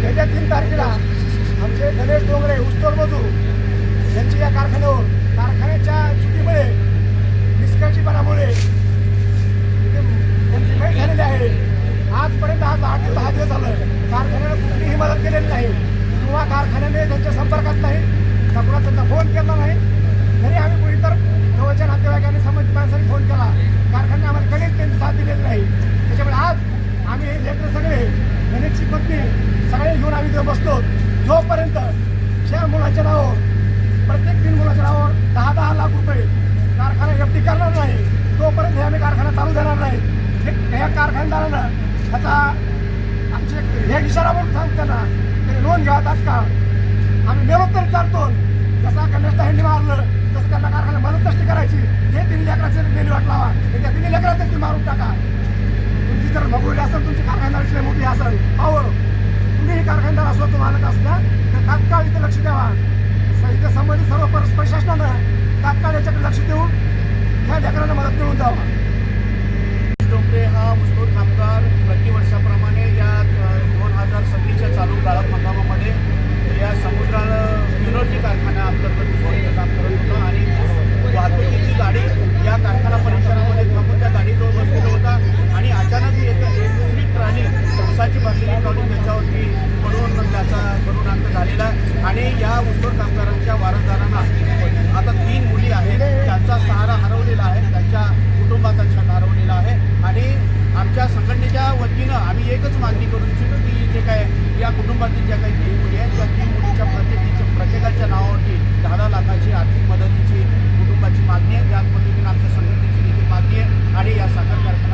येत्या 3 तारखेला आमचे गणेश डोंगरे ऊसतोड मजूर यांची या कारखान्यावर कारखान्याच्या चुकीमुळे निष्काळजीपणामुळे त्यांची मय झालेली आहे. आजपर्यंत 8 ते 10 दिवस झालं कारखान्याने कुठलीही मदत केलेली नाही किंवा कारखान्याने त्यांच्या संपर्कात नाही, कुणा त्यांचा फोन केला नाही. तरी आम्ही कोणी तर जवळच्या नातेवाईकांनी समज माणसांनी फोन केला, कारखान्याने आम्हाला कधीच त्यांची साथ दिलेली नाही. त्याच्यामुळे आज आम्ही हे लेकर सगळे गणेशची पत्नी सगळे घेऊन आम्ही तिथे बसलो. जोपर्यंत 4 मुलांच्या नावावर प्रत्येक 3 मुलांच्या नावावर 10-10 लाख रुपये कारखाना एफडी करणार नाही तोपर्यंत हे आम्ही कारखाना चालू देणार नाही. ह्या कारखानदारांना ह्याचा आमचे हे इशारा म्हणून सांगतो त्यांना तरी नोंद घ्या. तात्काळ आम्ही मेलो तरी चालतो. जसा गणेशला ह्यांनी मारलं तसं त्यांना कारखाना मदत कशी करायची हे 3 लेकराचे नेली वाट लावा. त्या 3 लेकरांना ती मारून टाका. तुमची जर भगवली असेल, तुमची कारखानदाराची मोठी असेल, अहो तुम्हीही कारखानदार असो, तुम्हाला असल्या तर तात्काळ इथे लक्ष द्यावा. इथे संबंधित सर्व प्रशासनानं तात्काळ याच्याकडे लक्ष देऊन ह्या लेकरांना मदत मिळवून द्यावा. डोंगरे हा ऊसतोड कामगार प्रतिवर्षाप्रमाणे या 2026च्या चालू गाळप हंगामामध्ये या समुद्राला युनर्जी कारखान्या अंतर्गत ऊसतोडीचं काम करत होतं आणि वाहतुकीची गाडी या कारखाना परिसरामध्ये थांबून त्या गाडीजवळ बसलेला होता आणि अचानक येथे एक दुसरी ट्रॉली ऊसाची भरलेली ट्रॉली त्याच्यावरती पडून त्याचा करुणांत झालेला आणि या ऊसतोड कामगारांच्या वारसदारांना आता 3 मुली आहेत, त्यांचा सहारा हरवलेला आहे, त्यांच्या कुटुंबाचा छत हरवलेला आहे. आणि आमच्या संघटनेच्या वतीनं आम्ही एकच मागणी करू इच्छितो की जे काय या कुटुंबातील ज्या काही 3 मुली आहेत त्या 3 मुलीच्या प्रत्येकाच्या नावावरती 10 लाखाची आर्थिक मदतीची कुटुंबाची मागणी आहे. त्याच पद्धतीने आमच्या संघटनेची देखील मागणी आहे आणि या साखर कारखान्यात